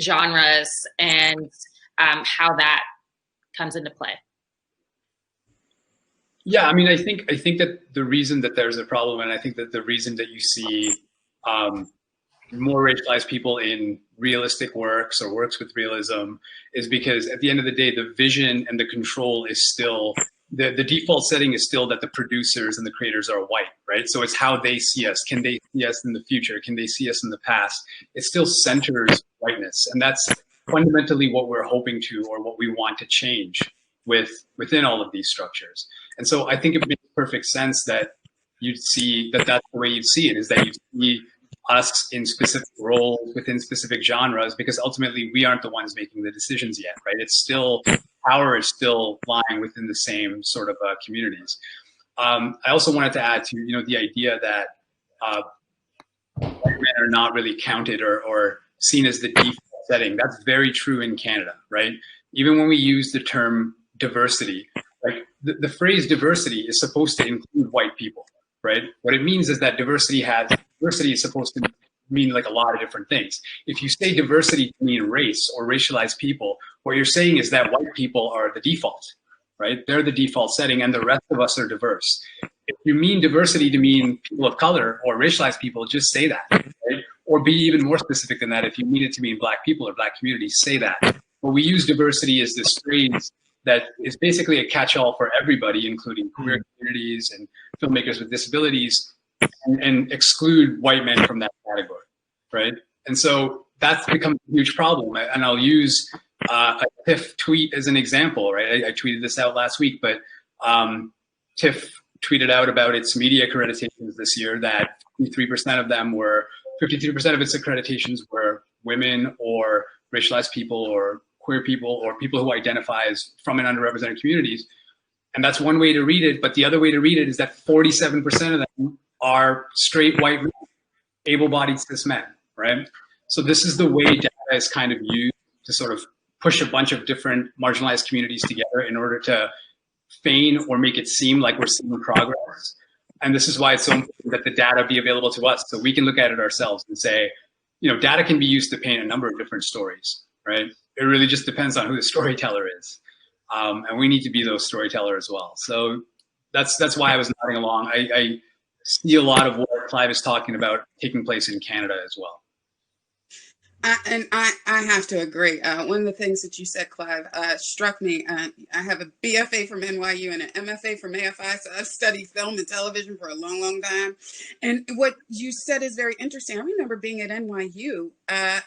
genres and how that comes into play. Yeah, I mean, I think that the reason that there's a problem, and I think that the reason that you see more racialized people in realistic works or works with realism is because at the end of the day, the vision and the control is still, the default setting is still that the producers and the creators are white, right? So it's how they see us. Can they see us in the future? Can they see us in the past? It still centers whiteness. And that's fundamentally what we're hoping to, or what we want to change within all of these structures. And so I think it makes perfect sense that you'd see that that's the way you'd see it, is that you see us in specific roles within specific genres, because ultimately we aren't the ones making the decisions yet, right? It's still, power is still lying within the same sort of communities. I also wanted to add to, the idea that white men are not really counted or seen as the default setting. That's very true in Canada, right? Even when we use the term diversity, like the phrase diversity is supposed to include white people, right? What it means is that diversity is supposed to mean like a lot of different things. If you say diversity to mean race or racialized people, what you're saying is that white people are the default, right? They're the default setting and the rest of us are diverse. If you mean diversity to mean people of color or racialized people, just say that, right? Or be even more specific than that. If you mean it to mean black people or black communities, say that. But we use diversity as this phrase that is basically a catch-all for everybody, including queer communities and filmmakers with disabilities, and exclude white men from that category, right? And so that's become a huge problem. And I'll use a TIFF tweet as an example, right? I tweeted this out last week, but TIFF tweeted out about its media accreditations this year that 53% of them were, 53% of its accreditations were women or racialized people or queer people or people who identify as from and underrepresented communities. And that's one way to read it. But the other way to read it is that 47% of them are straight white men, able-bodied cis men, right? So this is the way data is kind of used to sort of push a bunch of different marginalized communities together in order to feign or make it seem like we're seeing progress. And this is why it's so important that the data be available to us so we can look at it ourselves and say, data can be used to paint a number of different stories, right? It really just depends on who the storyteller is. And we need to be those storytellers as well. So that's why I was nodding along. I see a lot of what Clive is talking about taking place in Canada as well. I have to agree. One of the things that you said, Clive, struck me. I have a BFA from NYU and an MFA from AFI, so I've studied film and television for a long, long time. And what you said is very interesting. I remember being at NYU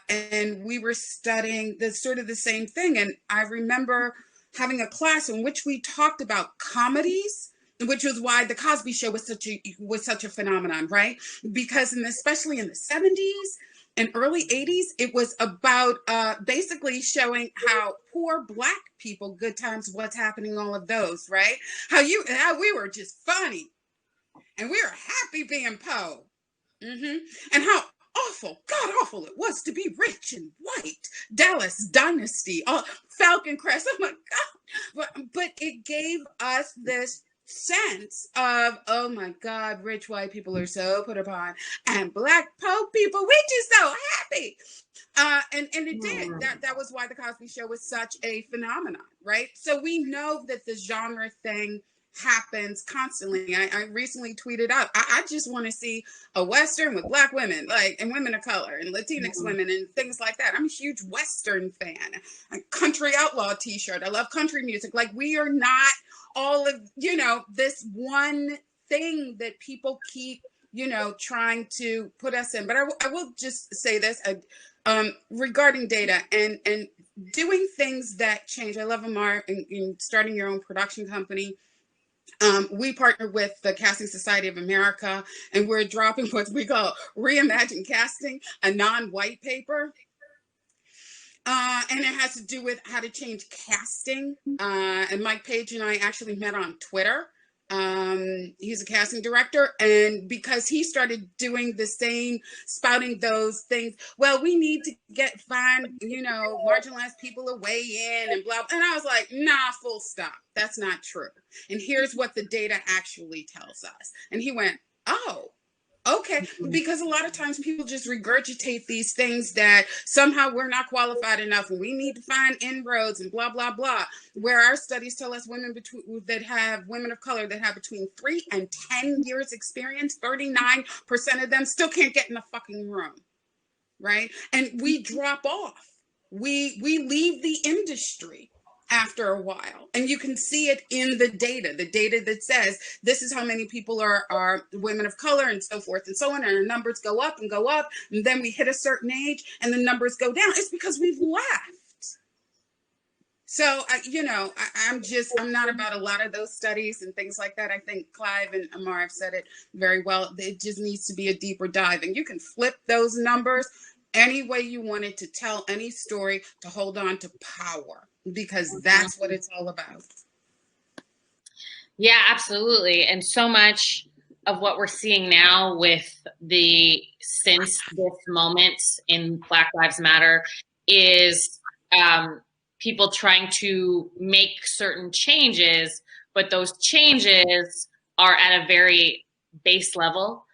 and we were studying the same thing. And I remember having a class in which we talked about comedies, which was why the Cosby Show was such a phenomenon, right? Because especially in the 70s, and early 80s, it was about basically showing how poor Black people, good times, what's happening, all of those, right? How we were just funny and we were happy being poor. And how awful, god awful it was to be rich and white. Dallas Dynasty, Falcon Crest, oh my God. But it gave us this sense of, oh my God, rich white people are so put upon, and Black poor people, we just so happy. And it did. That was why the Cosby Show was such a phenomenon, right? So we know that the genre thing happens constantly. I recently tweeted out, I just want to see a Western with Black women, like, and women of color and Latinx women and things like that. I'm a huge Western fan. A country outlaw t-shirt. I love country music. Like, we are not all of, this one thing that people keep, trying to put us in. But I will just say this regarding data and doing things that change. I love Amar in starting your own production company. We partner with the Casting Society of America, and we're dropping what we call Reimagine Casting, a non-white paper. And it has to do with how to change casting. And Mike Page and I actually met on Twitter. He's a casting director, and because he started doing the same, spouting those things, well, we need to find marginalized people a way in and blah, and I was like, nah, full stop, that's not true, and here's what the data actually tells us. And he went, oh, okay, because a lot of times people just regurgitate these things that somehow we're not qualified enough and we need to find inroads and blah, blah, blah. Where our studies tell us women of color that have between 3 and 10 years experience, 39% of them still can't get in the fucking room, right? And we drop off. We leave the industry after a while, and you can see it in the data that says this is how many people are women of color and so forth and so on, and our numbers go up and go up, and then we hit a certain age and the numbers go down. It's because we've left. So I'm not about a lot of those studies and things like that. I think Clive and Amar have said it very well. It just needs to be a deeper dive, and you can flip those numbers any way you want it to tell any story to hold on to power, because that's what it's all about. Yeah, absolutely. And so much of what we're seeing now with since this moment in Black Lives Matter is people trying to make certain changes, but those changes are at a very base level.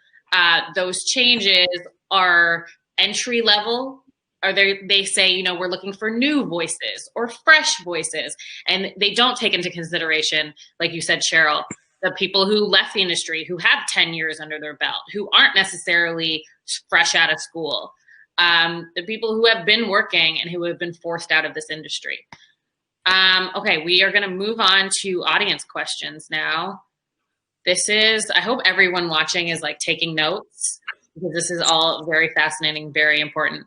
Those changes are entry level, or they say, we're looking for new voices or fresh voices, and they don't take into consideration, like you said, Cheryl, the people who left the industry, who have 10 years under their belt, who aren't necessarily fresh out of school, the people who have been working and who have been forced out of this industry. Okay, we are going to move on to audience questions now. I hope everyone watching is like taking notes, because this is all very fascinating, very important.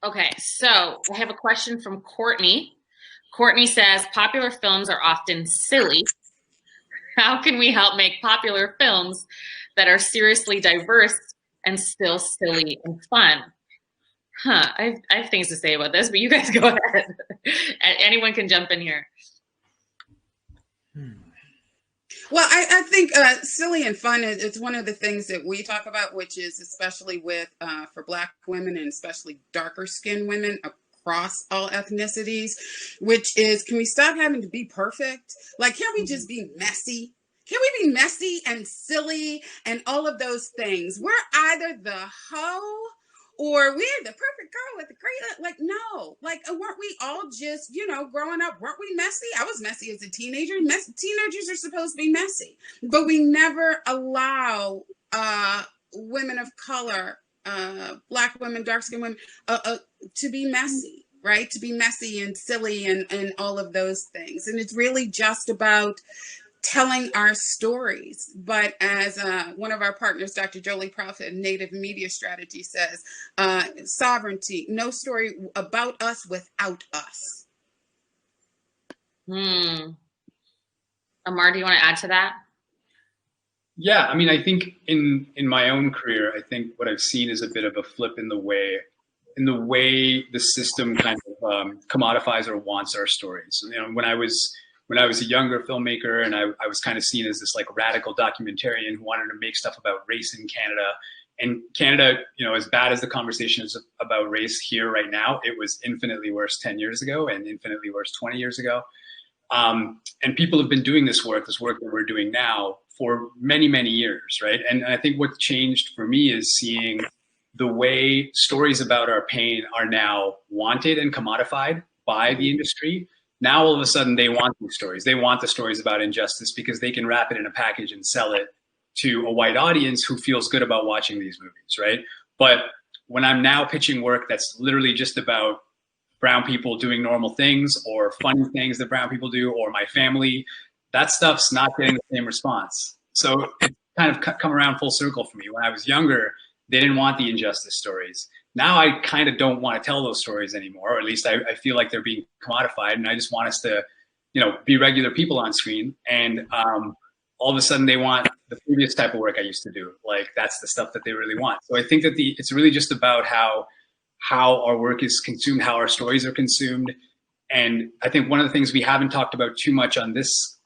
Okay, so I have a question from Courtney. Courtney says, popular films are often silly. How can we help make popular films that are seriously diverse and still silly and fun? I have things to say about this, but you guys go ahead. Anyone can jump in here. Well, I think silly and fun is one of the things that we talk about, which is especially for Black women and especially darker skinned women across all ethnicities, which is, can we stop having to be perfect? Like, can't we just be messy? Can we be messy and silly and all of those things? We're either the hoe or we're the perfect girl with the great, like, no, like, weren't we all just, growing up, weren't we messy? I was messy as a teenager. Teenagers are supposed to be messy, but we never allow women of color, Black women, dark-skinned women, to be messy, right? To be messy and silly and all of those things. And it's really just about telling our stories. But as one of our partners, Dr. Jolie Prophet, Native Media Strategy, says, sovereignty, no story about us without us. Amar, do you want to add to that? Yeah, I mean, I think in my own career, I think what I've seen is a bit of a flip in the way the system kind of commodifies or wants our stories. You know, when I was a younger filmmaker, and I was kind of seen as this like radical documentarian who wanted to make stuff about race in Canada. And Canada, you know, as bad as the conversation is about race here right now, it was infinitely worse 10 years ago and infinitely worse 20 years ago. And people have been doing this work that we're doing now for many, many years, right? And I think what changed for me is seeing the way stories about our pain are now wanted and commodified by the industry. Now, all of a sudden, they want these stories. They want the stories about injustice because they can wrap it in a package and sell it to a white audience who feels good about watching these movies, right? But when I'm now pitching work that's literally just about brown people doing normal things or funny things that brown people do, or my family, that stuff's not getting the same response. So it's kind of come around full circle for me. When I was younger, they didn't want the injustice stories. Now I kind of don't want to tell those stories anymore, or at least I feel like they're being commodified, and I just want us to, you know, be regular people on screen. And all of a sudden they want the previous type of work I used to do. Like that's the stuff that they really want. So I think that it's really just about how our work is consumed, how our stories are consumed. And I think one of the things we haven't talked about too much on this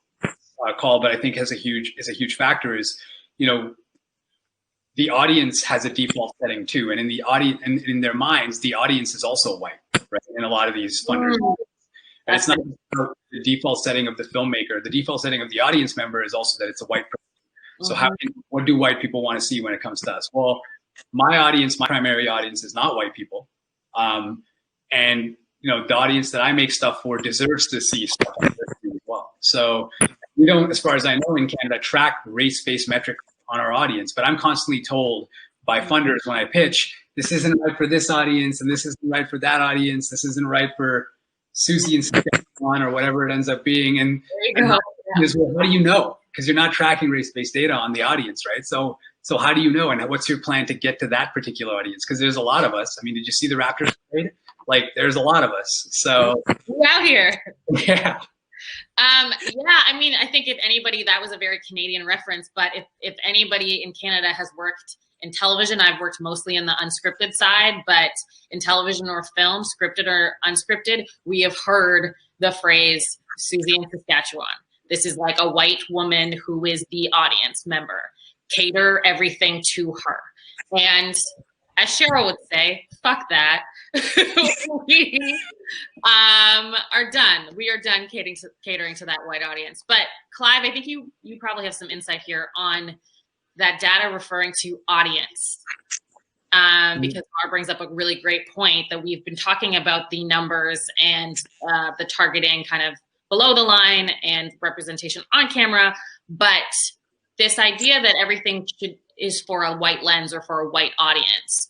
call, but I think is a huge factor is, you know, the audience has a default setting too. And in the audience, and in their minds, the audience is also white, right? In a lot of these funders. And it's not the default setting of the filmmaker. The default setting of the audience member is also that it's a white person. So what do white people want to see when it comes to us? Well, my audience, my primary audience is not white people. And you know, the audience that I make stuff for deserves to see stuff like this as well. So we don't, as far as I know in Canada, track race-based metrics on our audience, but I'm constantly told by funders when I pitch, this isn't right for this audience, and this isn't right for that audience, this isn't right for Susie and Saskatchewan, or whatever it ends up being. And well, how do you know? Because you're not tracking race-based data on the audience, right? So how do you know? And what's your plan to get to that particular audience? Because there's a lot of us. I mean, did you see the Raptors trade? Like, there's a lot of us. So we're out here. Yeah. Yeah, I mean, I think if anybody, that was a very Canadian reference, but if anybody in Canada has worked in television, I've worked mostly in the unscripted side, but in television or film, scripted or unscripted, we have heard the phrase Susie in Saskatchewan. This is like a white woman who is the audience member. Cater everything to her. And as Cheryl would say, fuck that. We are done. We are done catering to that white audience. But Clive, I think you probably have some insight here on that data referring to audience. Because Amar brings up a really great point that we've been talking about the numbers and the targeting kind of below the line and representation on camera. But this idea that everything is for a white lens or for a white audience.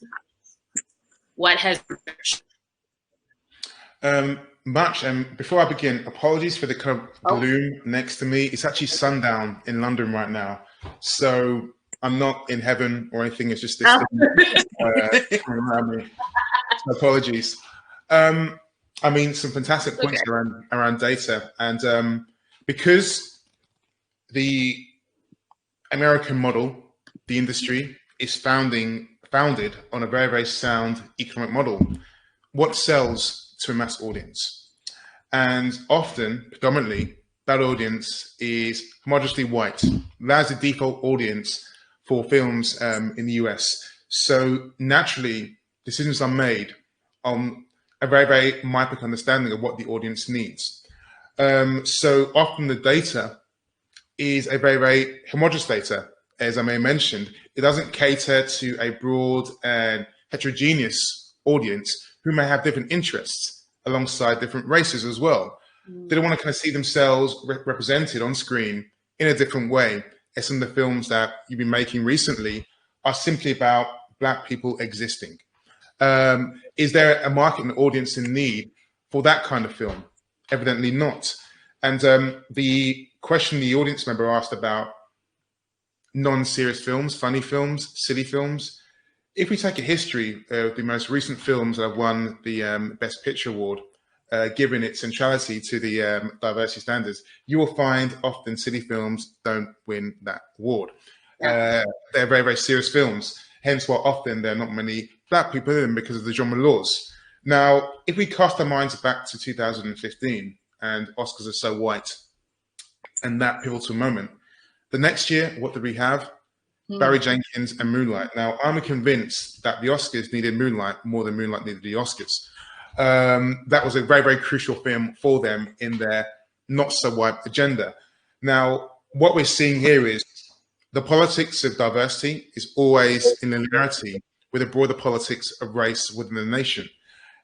What has much? Before I begin, apologies for the kind of gloom next to me. It's actually sundown in London right now, so I'm not in heaven or anything. It's just this thing coming around me. So apologies. I mean, some fantastic points around data, and because the American model, the industry, is founded on a very, very sound economic model. What sells to a mass audience? And often, predominantly, that audience is homogeneously white. That's the default audience for films in the US. So naturally, decisions are made on a very, very myopic understanding of what the audience needs. So often the data is a very, very homogeneous data. As I may have mentioned, it doesn't cater to a broad and heterogeneous audience who may have different interests alongside different races as well. They don't want to kind of see themselves represented on screen in a different way, as some of the films that you've been making recently are simply about Black people existing. Is there a market and audience in need for that kind of film? Evidently not. And the question the audience member asked about non-serious films, funny films, silly films. If we take a history of the most recent films that have won the Best Picture Award, given its centrality to the diversity standards, you will find often silly films don't win that award. They're very, very serious films. Hence why often there are not many black people in them because of the genre laws. Now, if we cast our minds back to 2015 and Oscars are so white and that pivotal moment, the next year, what did we have? Barry Jenkins and Moonlight. Now, I'm convinced that the Oscars needed Moonlight more than Moonlight needed the Oscars. That was a very, very crucial film for them in their not so white agenda. Now, what we're seeing here is the politics of diversity is always in linearity with the broader politics of race within the nation.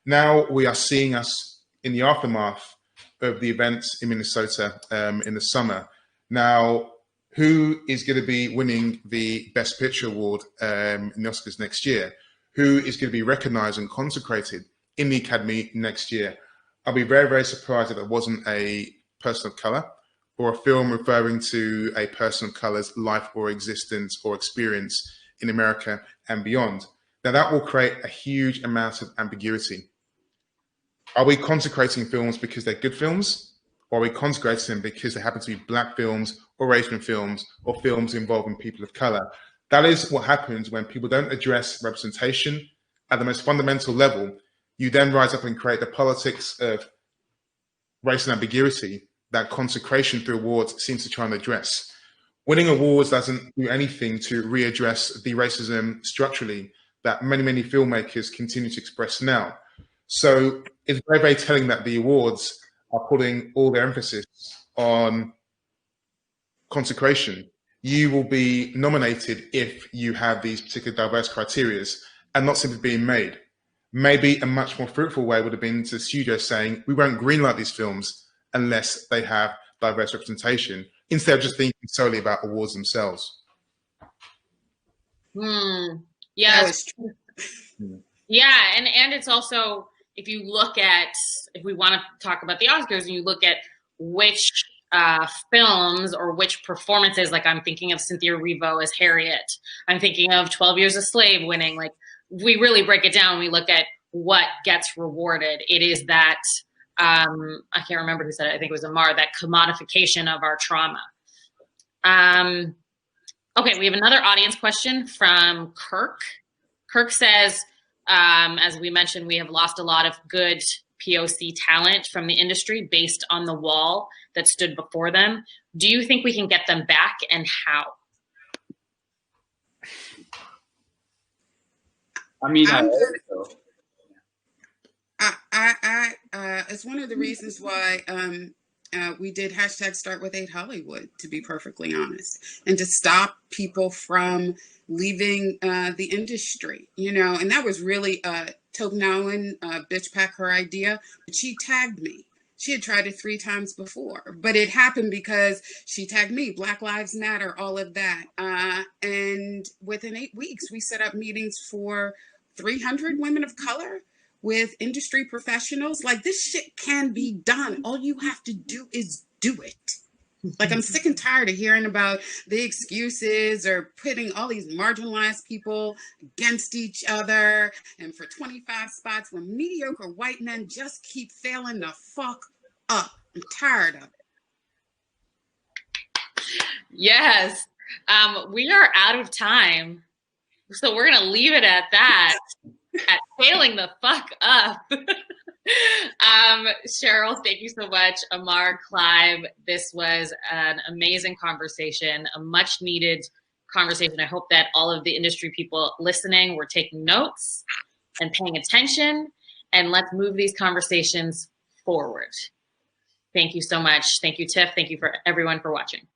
Now we are seeing us in the aftermath of the events in Minnesota in the summer. Now, who is going to be winning the Best Picture Award in the Oscars next year? Who is going to be recognized and consecrated in the Academy next year? I'll be very, very surprised if it wasn't a person of color or a film referring to a person of color's life or existence or experience in America and beyond. Now that will create a huge amount of ambiguity. Are we consecrating films because they're good films? Or are we consecrating them because they happen to be black films or Asian films or films involving people of color? That is what happens when people don't address representation at the most fundamental level. You then rise up and create the politics of race and ambiguity that consecration through awards seems to try and address. Winning awards doesn't do anything to readdress the racism structurally that many, many filmmakers continue to express now. So it's very, very telling that the awards are putting all their emphasis on consecration. You will be nominated if you have these particular diverse criteria and not simply being made. Maybe a much more fruitful way would have been to the studio saying, we won't greenlight these films unless they have diverse representation, instead of just thinking solely about awards themselves. Yeah. Yeah, and it's also, if you look at, if we want to talk about the Oscars and you look at which films or which performances, like I'm thinking of Cynthia Erivo as Harriet, I'm thinking of 12 Years a Slave winning, like we really break it down, we look at what gets rewarded. It is that, I can't remember who said it, I think it was Amar, that commodification of our trauma. Okay, we have another audience question from Kirk. Kirk says, as we mentioned, we have lost a lot of good POC talent from the industry based on the wall that stood before them. Do you think we can get them back, and how? I mean, it's one of the reasons why we did hashtag Start With 8 Hollywood, to be perfectly honest, and to stop people from leaving the industry, you know. And that was really Tobe Nowen, Bitch Pack, her idea, but she tagged me. She had tried it 3 times before, but it happened because she tagged me, Black Lives Matter, all of that. And within 8 weeks, we set up meetings for 300 women of color with industry professionals. Like, this shit can be done. All you have to do is do it. Like, I'm sick and tired of hearing about the excuses or putting all these marginalized people against each other and for 25 spots when mediocre white men just keep failing the fuck up. I'm tired of it. Yes. We are out of time. So we're going to leave it at that, at failing the fuck up. Cheryl, thank you so much. Amar, Clive, this was an amazing conversation, a much needed conversation. I hope that all of the industry people listening were taking notes and paying attention, and let's move these conversations forward. Thank you so much. Thank you, Tiff. Thank you for everyone for watching.